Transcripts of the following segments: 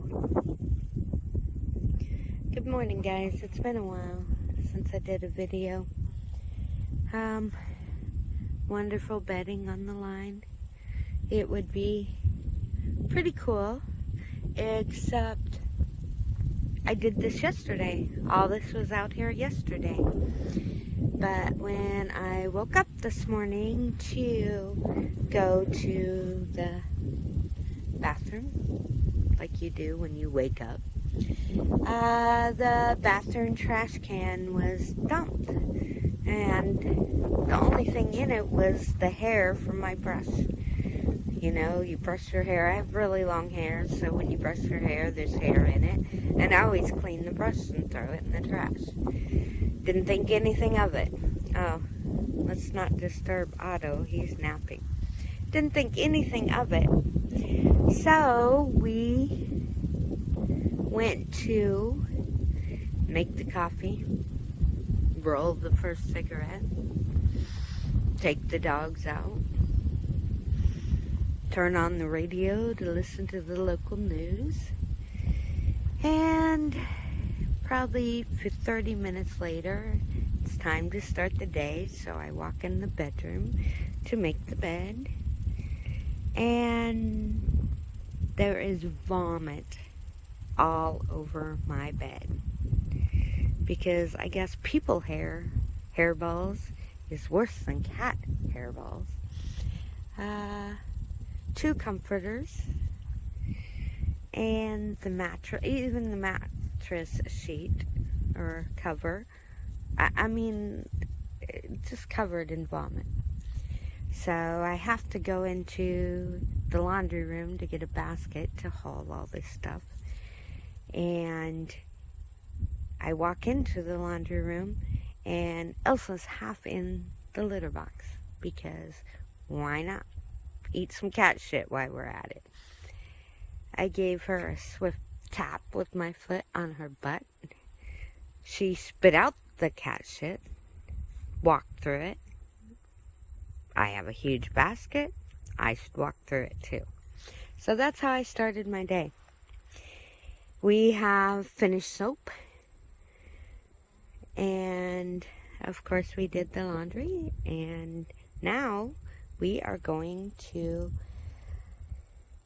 Good morning, guys. It's been a while since I did a video. Wonderful bedding on the line. It would be pretty cool, except I did this yesterday. All this was out here yesterday. But when I woke up this morning to go to the bathroom, like you do when you wake up, the bathroom trash can was dumped, and the only thing in it was the hair from my brush. You know, you brush your hair. I have really long hair, so when you brush your hair, there's hair in it, and I always clean the brush and throw it in the trash. Didn't think anything of it. Oh, let's not disturb Otto, he's napping. Didn't think anything of it. So we went to make the coffee, roll the first cigarette, take the dogs out, turn on the radio to listen to the local news, and probably 30 minutes later, it's time to start the day, so I walk in the bedroom to make the bed, and there is vomit all over my bed, because I guess people hairballs is worse than cat hairballs. 2 comforters, and the mattress, even the mattress sheet or cover, I mean, just covered in vomit. So I have to go into the laundry room to get a basket to haul all this stuff. And I walk into the laundry room, and Elsa's half in the litter box, because why not? Eat some cat shit while we're at it. I gave her a swift tap with my foot on her butt. She spit out the cat shit, walked through it. I have a huge basket. I should walk through it too. So that's how I started my day. We have finished soap, and of course we did the laundry, and now we are going to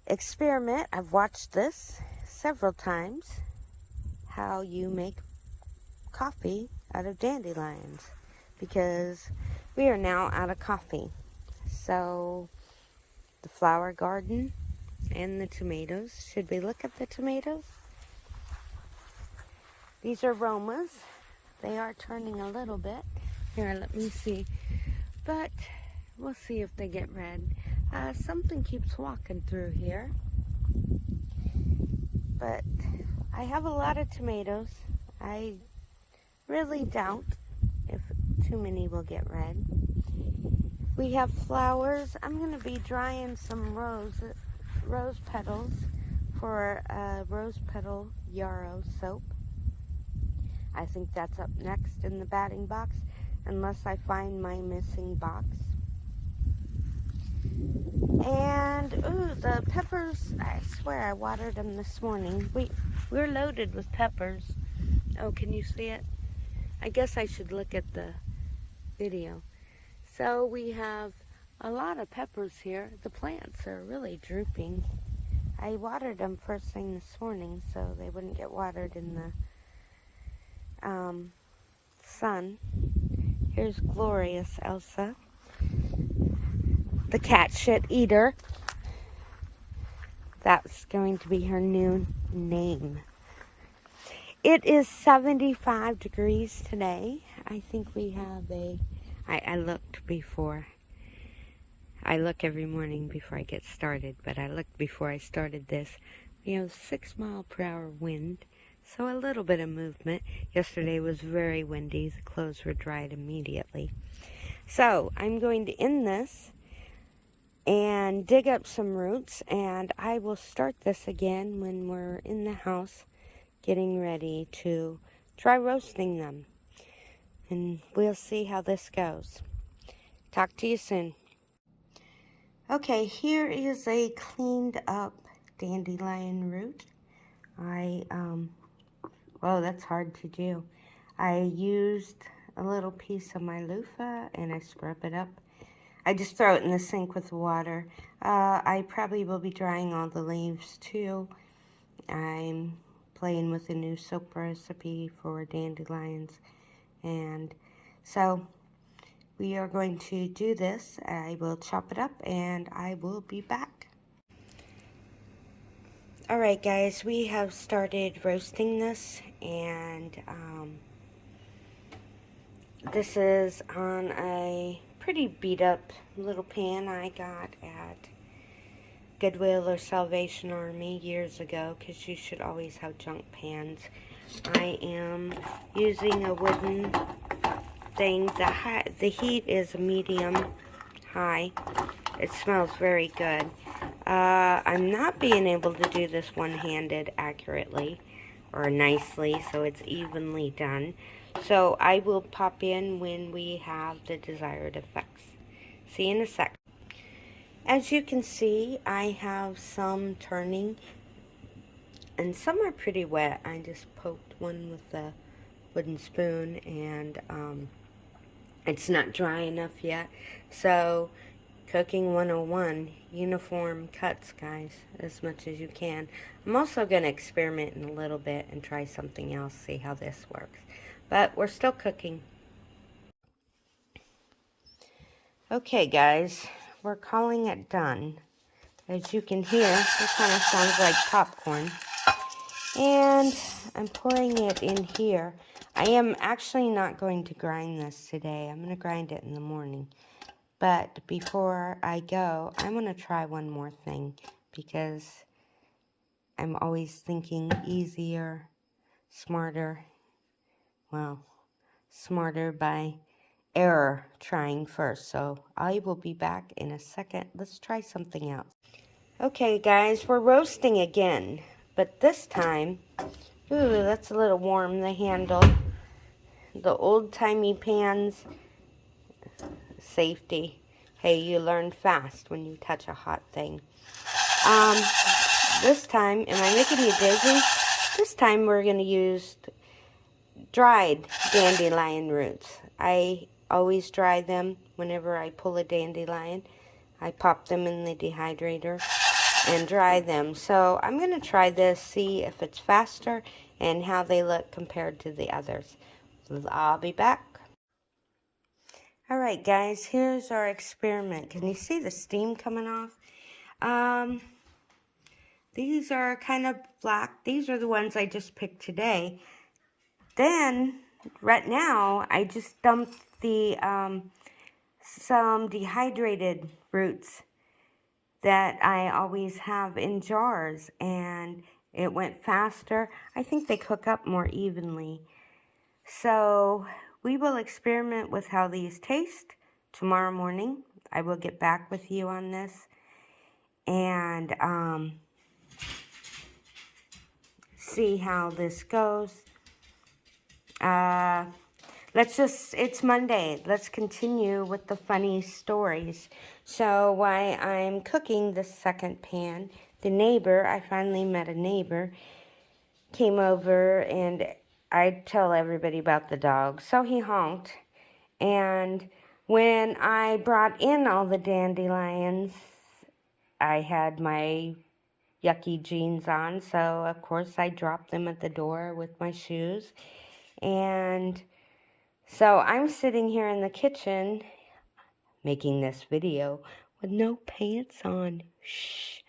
experiment. I've watched this several times, how you make coffee out of dandelions, because we are now out of coffee. So the flower garden and the tomatoes. Should we look at the tomatoes? These are Romas. They are turning a little bit. Here, let me see. But we'll see if they get red. Something keeps walking through here. But I have a lot of tomatoes. I really doubt if too many will get red. We have flowers. I'm going to be drying some rose petals for a rose petal yarrow soap. I think that's up next in the batting box, unless I find my missing box. And, ooh, the peppers, I swear I watered them this morning. We're loaded with peppers. Oh, can you see it? I guess I should look at the video. So we have a lot of peppers here. The plants are really drooping. I watered them first thing this morning so they wouldn't get watered in the sun. Here's Glorious Elsa, the cat shit eater. That's going to be her new name. It is 75 degrees today. I think we have I looked before. I look every morning before I get started, but I looked before I started this. We have 6-mile-per-hour wind, so a little bit of movement. Yesterday was very windy. The clothes were dried immediately. So I'm going to end this and dig up some roots, and I will start this again when we're in the house getting ready to try roasting them. And we'll see how this goes. Talk to you soon. Okay, here is a cleaned up dandelion root. well, that's hard to do. I used a little piece of my loofah and I scrub it up. I just throw it in the sink with water. I probably will be drying all the leaves too. I'm playing with a new soap recipe for dandelions. And so we are going to do this. I will chop it up and I will be back. Alright guys, we have started roasting this, and this is on a pretty beat up little pan I got at Goodwill or Salvation Army years ago, because you should always have junk pans. I am using a wooden thing. The heat is medium high. It smells very good. I'm not being able to do this one-handed accurately or nicely so it's evenly done. So I will pop in when we have the desired effects. See you in a sec. As you can see, I have some turning and some are pretty wet. I just poked one with a wooden spoon and it's not dry enough yet. So Cooking 101, uniform cuts, guys, as much as you can. I'm also going to experiment in a little bit and try something else, see how this works. But we're still cooking. Okay, guys, we're calling it done. As you can hear, it kind of sounds like popcorn. And I'm pouring it in here. I am actually not going to grind this today. I'm going to grind it in the morning. But before I go, I'm going to try one more thing, because I'm always thinking easier, smarter, well, smarter by error trying first. So I will be back in a second. Let's try something else. Okay, guys, we're roasting again, but this time, ooh, that's a little warm, the handle. The old-timey pans, safety. Hey, you learn fast when you touch a hot thing. This time, am I making you dizzy? This time we're going to use dried dandelion roots. I always dry them whenever I pull a dandelion. I pop them in the dehydrator and dry them. So I'm going to try this, see if it's faster and how they look compared to the others. I'll be back. Alright guys, here's our experiment. Can you see the steam coming off? These are kind of black. These are the ones I just picked today. Then, right now, I just dumped the some dehydrated roots that I always have in jars, and it went faster. I think they cook up more evenly. So we will experiment with how these taste tomorrow morning. I will get back with you on this. And see how this goes. It's Monday. Let's continue with the funny stories. So while I'm cooking the second pan, I finally met a neighbor, came over, and I tell everybody about the dog. So he honked, and when I brought in all the dandelions, I had my yucky jeans on, so of course I dropped them at the door with my shoes. And so I'm sitting here in the kitchen making this video with no pants on. Shh.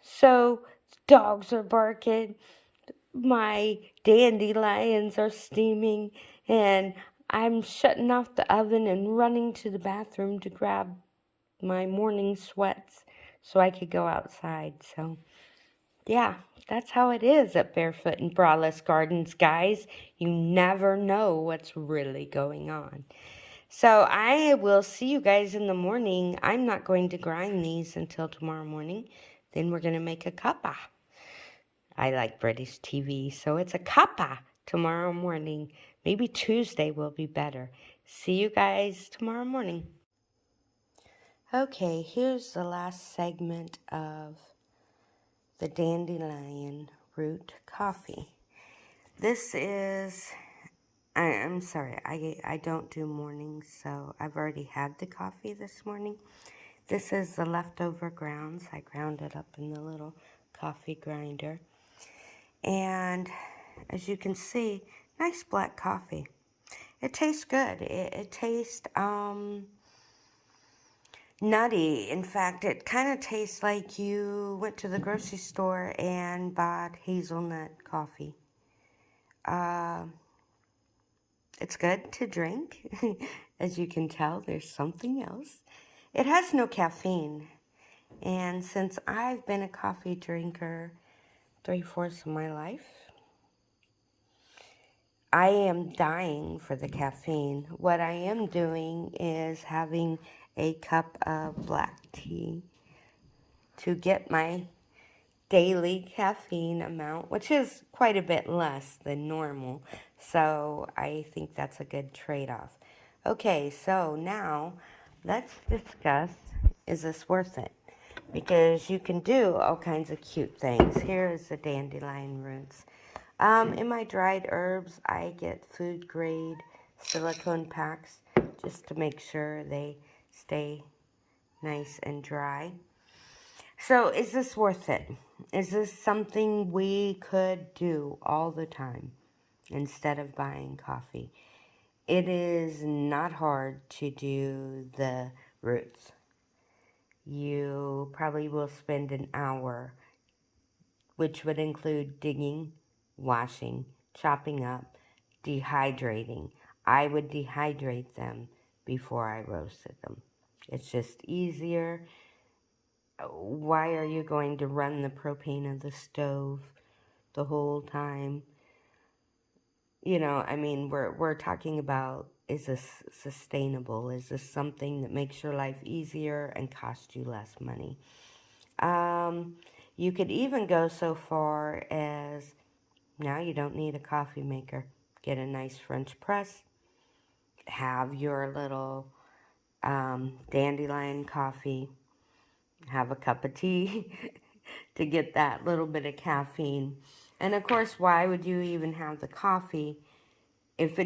So dogs are barking, my dandelions are steaming, and I'm shutting off the oven and running to the bathroom to grab my morning sweats so I could go outside. So yeah, that's how it is at Barefoot and Braless Gardens, guys. You never know what's really going on. So I will see you guys in the morning. I'm not going to grind these until tomorrow morning. Then we're going to make a cuppa. I like British TV, so it's a cuppa tomorrow morning. Maybe Tuesday will be better. See you guys tomorrow morning. Okay, here's the last segment of the dandelion root coffee. This is, I'm sorry, I don't do mornings, so I've already had the coffee this morning. This is the leftover grounds. I ground it up in the little coffee grinder. And as you can see, nice black coffee. It tastes good. It tastes nutty. In fact, it kind of tastes like you went to the grocery store and bought hazelnut coffee. It's good to drink. As you can tell, there's something else. It has no caffeine. And since I've been a coffee drinker 3/4 of my life, I am dying for the caffeine. What I am doing is having a cup of black tea to get my daily caffeine amount, which is quite a bit less than normal. So I think that's a good trade-off. Okay, so now let's discuss, is this worth it? Because you can do all kinds of cute things. Here is the dandelion roots. In my dried herbs, I get food grade silicone packs just to make sure they stay nice and dry. So is this worth it? Is this something we could do all the time instead of buying coffee? It is not hard to do the roots. You probably will spend an hour, which would include digging, washing, chopping up, dehydrating. I would dehydrate them before I roasted them. It's just easier. Why are you going to run the propane of the stove the whole time? You know, I mean, we're talking about, is this sustainable? Is this something that makes your life easier and costs you less money? You could even go so far as, now you don't need a coffee maker. Get a nice French press. Have your little dandelion coffee. Have a cup of tea to get that little bit of caffeine. And of course, why would you even have the coffee if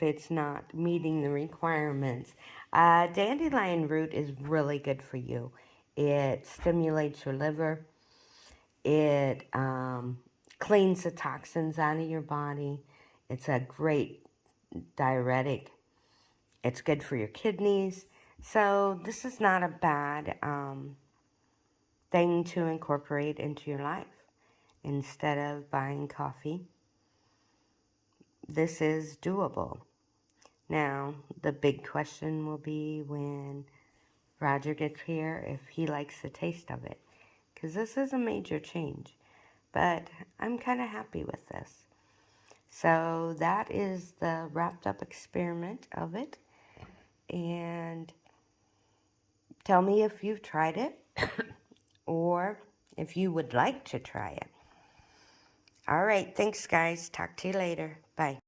it's not meeting the requirements? Dandelion root is really good for you. It stimulates your liver. It cleans the toxins out of your body. It's a great diuretic. It's good for your kidneys. So this is not a bad thing to incorporate into your life. Instead of buying coffee, this is doable. Now, the big question will be when Roger gets here, if he likes the taste of it. Because this is a major change. But I'm kind of happy with this. So that is the wrapped up experiment of it. And tell me if you've tried it or if you would like to try it. All right, thanks guys. Talk to you later. Bye.